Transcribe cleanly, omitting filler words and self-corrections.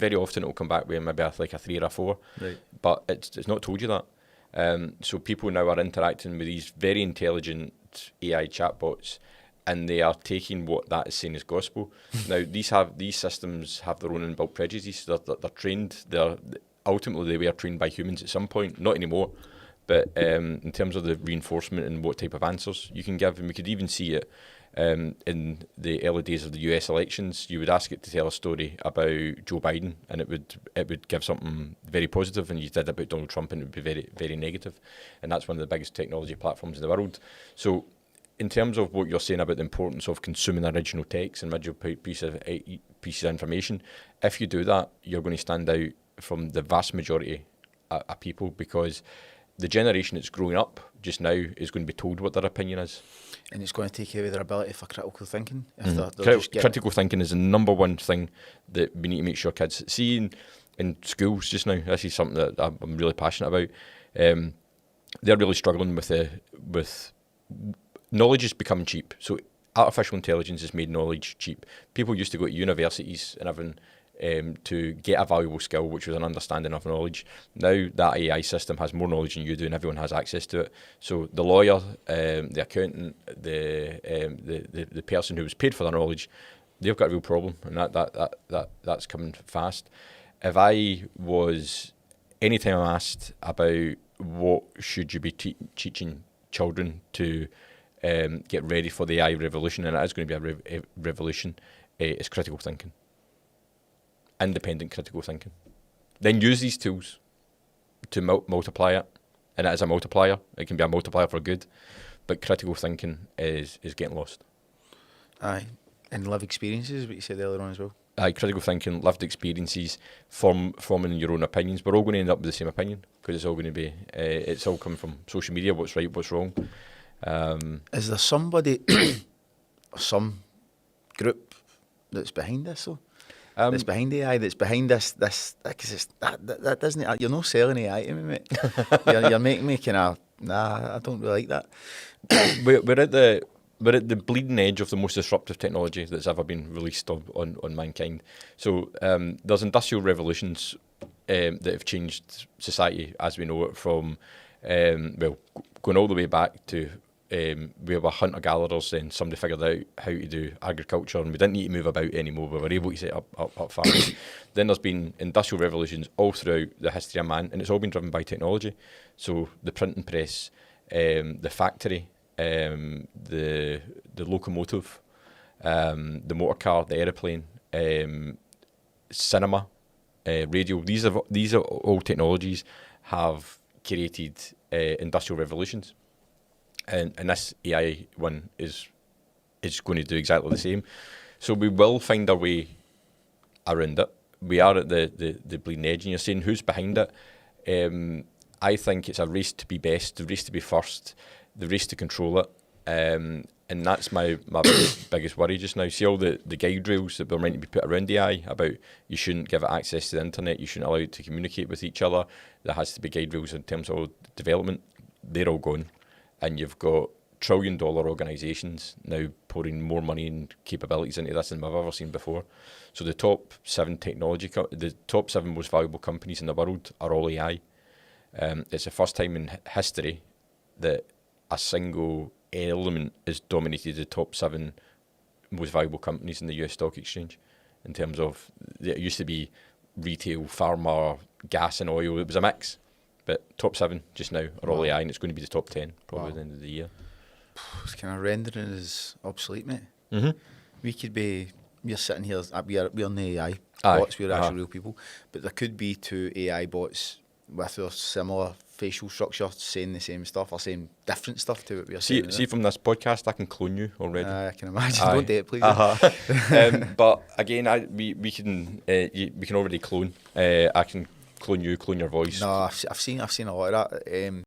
very often it'll come back with maybe like a 3 or a 4, Right. but it's not told you that. So people now are interacting with these very intelligent AI chatbots, and they are taking what that is saying as gospel. Now, these systems have their own inbuilt prejudices. They're trained. Ultimately they were trained by humans at some point, not anymore. But in terms of the reinforcement and what type of answers you can give, and we could even see it in the early days of the US elections. You would ask it to tell a story about Joe Biden, and it would give something very positive, and you did about Donald Trump, and it would be very, very negative. And that's one of the biggest technology platforms in the world. So in terms of what you're saying about the importance of consuming original text and original piece of information, if you do that, you're going to stand out from the vast majority of people, because the generation that's growing up just now is going to be told what their opinion is. And it's going to take away their ability for critical thinking. If Critical thinking is the number one thing that we need to make sure kids see in schools just now. This is something that I'm really passionate about. They're really struggling with knowledge is becoming cheap. So artificial intelligence has made knowledge cheap. People used to go to universities and everything to get a valuable skill, which was an understanding of knowledge. Now that AI system has more knowledge than you do, and everyone has access to it. So the lawyer, the accountant, the person who was paid for the knowledge, they've got a real problem, and that's coming fast. If I was, anytime I'm asked about what should you be teaching children to get ready for the AI revolution, and it is going to be a revolution, it's critical thinking. Independent critical thinking. Then use these tools to multiply it, and it is a multiplier. It can be a multiplier for good, but critical thinking is getting lost. Aye, and live experiences, what you said earlier on as well. Aye, critical thinking, lived experiences, forming your own opinions. We're all going to end up with the same opinion, because it's all going to be, it's all coming from social media, what's right, what's wrong. Is there somebody, or some group that's behind this though? That's behind AI, that's behind this, because that doesn't, you're not selling AI to me, mate. you're making me kind of, I don't really like that. We're at the bleeding edge of the most disruptive technology that's ever been released on mankind. So there's industrial revolutions that have changed society as we know it, from, going all the way back to we were hunter-gatherers, then somebody figured out how to do agriculture, and we didn't need to move about anymore. We were able to set up farms. Then there's been industrial revolutions all throughout the history of man, and it's all been driven by technology. So the printing press, the factory, the locomotive, the motor car, the aeroplane, cinema, radio. These are all technologies have created industrial revolutions. And this AI one is going to do exactly the same. So we will find our way around it. We are at the bleeding edge, and you're saying who's behind it. I think it's a race to be best, the race to be first, the race to control it. And that's my biggest worry just now. See all the guide rails that were meant to be put around AI about you shouldn't give it access to the internet, you shouldn't allow it to communicate with each other. There has to be guide rails in terms of development. They're all gone. And you've got trillion-dollar organisations now pouring more money and capabilities into this than we've ever seen before. So the top 7 the top 7 most valuable companies in the world are all AI. It's the first time in history that a single element has dominated the top 7 most valuable companies in the US stock exchange. In terms of, it used to be retail, pharma, gas and oil. It was a mix. But top 7 just now are all AI, and it's going to be the top 10 probably at the end of the year. It's kind of rendering as obsolete, mate. Mm-hmm. We're sitting here, we're on the AI bots, we're actual real people, but there could be 2 AI bots with a similar facial structure saying the same stuff or saying different stuff to what we're saying. See from this podcast, I can clone you already. I can imagine. Don't do it, please. But again, we can already clone. I can clone you, clone your voice. No, I've seen a lot of that.